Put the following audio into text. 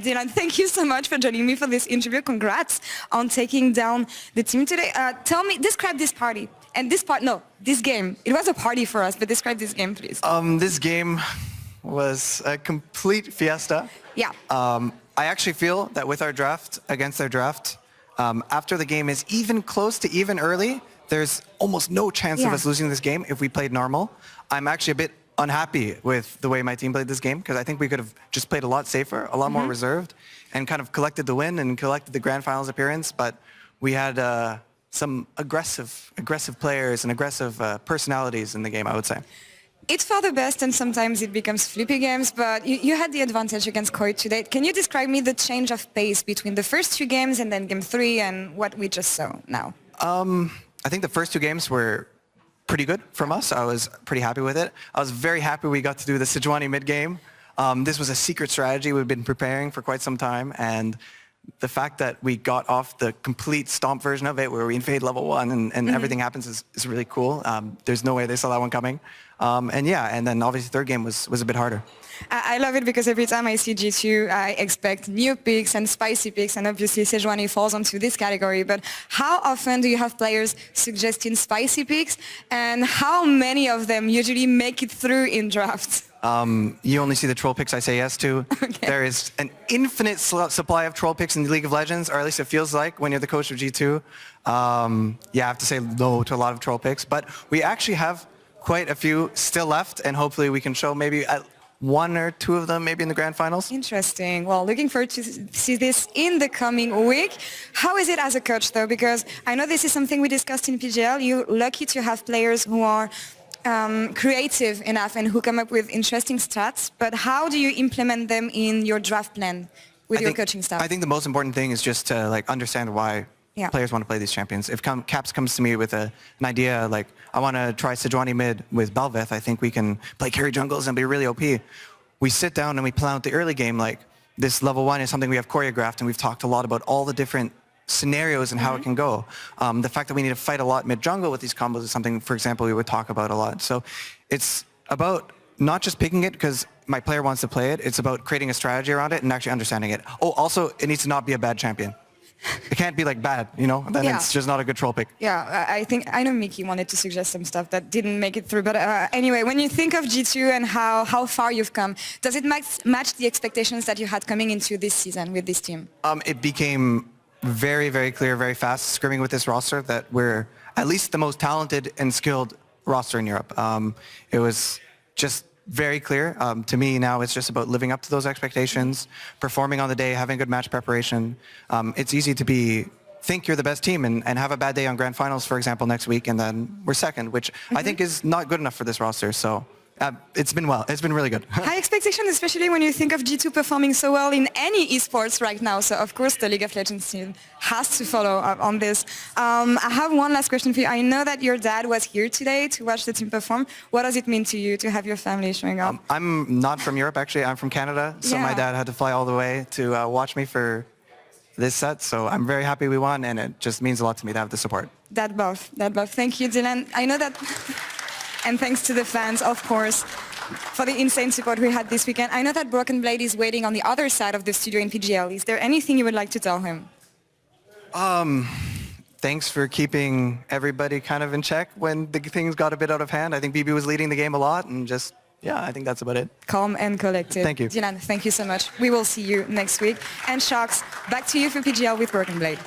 Dylan, thank you so much for joining me for this interview. Congrats on taking down the team today. Tell me, describe this party. And this game. It was a party for us, but describe this game, please. This game was a complete fiesta. Yeah. I actually feel that with our draft, against their draft, after the game is even close to even early, there's almost no chance of us losing this game if we played normal. I'm actually a bit unhappy with the way my team played this game because I think we could have just played a lot safer, a lot more reserved, and kind of collected the win and collected the grand finals appearance. But we had some aggressive players and aggressive personalities in the game, I would say. It's for the best, and sometimes it becomes flippy games, but you had the advantage against Koi today. Can you describe me the change of pace between the first two games and then game 3 and what we just saw now? I think the first two games were pretty good from us. I was pretty happy with it. I was very happy we got to do the Sejuani mid-game. This was a secret strategy we've been preparing for quite some time, and the fact that we got off the complete stomp version of it where we invade level 1 and everything happens is really cool. There's no way they saw that one coming. And then obviously third game was a bit harder. I love it because every time I see G2, I expect new picks and spicy picks, and obviously Sejuani falls onto this category. But how often do you have players suggesting spicy picks, and how many of them usually make it through in drafts? You only see the troll picks I say yes to. Okay. There is an infinite supply of troll picks in the League of Legends, or at least it feels like when you're the coach of G2. I have to say no to a lot of troll picks, but we actually have quite a few still left, and hopefully we can show maybe one or two of them maybe in the grand finals. Interesting. Well, looking forward to see this in the coming week. How is it as a coach, though? Because I know this is something we discussed in PGL. You're lucky to have players who are creative enough and who come up with interesting stats, but how do you implement them in your draft plan with your coaching staff? I think the most important thing is just to understand why players want to play these champions. If Caps comes to me with an idea like, I want to try Sejuani mid with Belveth, I think we can play carry jungles and be really OP. We sit down and we plan out the early game, like this level 1 is something we have choreographed, and we've talked a lot about all the different scenarios and how it can go. The fact that we need to fight a lot mid-jungle with these combos is something, for example, we would talk about a lot. So it's about not just picking it because my player wants to play it, it's about creating a strategy around it and actually understanding it. Oh, also, it needs to not be a bad champion. It can't be bad, then it's just not a good troll pick. Yeah, I know Mickey wanted to suggest some stuff that didn't make it through, but anyway, when you think of G2 and how far you've come, does it match the expectations that you had coming into this season with this team? It became very, very clear, very fast, scrimming with this roster, that we're at least the most talented and skilled roster in Europe. It was just very clear. To me now, it's just about living up to those expectations, performing on the day, having good match preparation. It's easy to think you're the best team and have a bad day on grand finals, for example, next week, and then we're second, which I think is not good enough for this roster. So it's been really good. High expectations, especially when you think of G2 performing so well in any esports right now. So of course the League of Legends team has to follow up on this. I have one last question for you. I know that your dad was here today to watch the team perform. What does it mean to you to have your family showing up? I'm not from Europe, actually. I'm from Canada. So my dad had to fly all the way to watch me for this set. So I'm very happy we won, and it just means a lot to me to have the support. That buff. Thank you, Dylan. I know that... And thanks to the fans, of course, for the insane support we had this weekend. I know that Broken Blade is waiting on the other side of the studio in PGL. Is there anything you would like to tell him? Thanks for keeping everybody kind of in check when the things got a bit out of hand. I think BB was leading the game a lot, and just, I think that's about it. Calm and collected. Thank you. Dylan, thank you so much. We will see you next week. And Sharks, back to you for PGL with Broken Blade.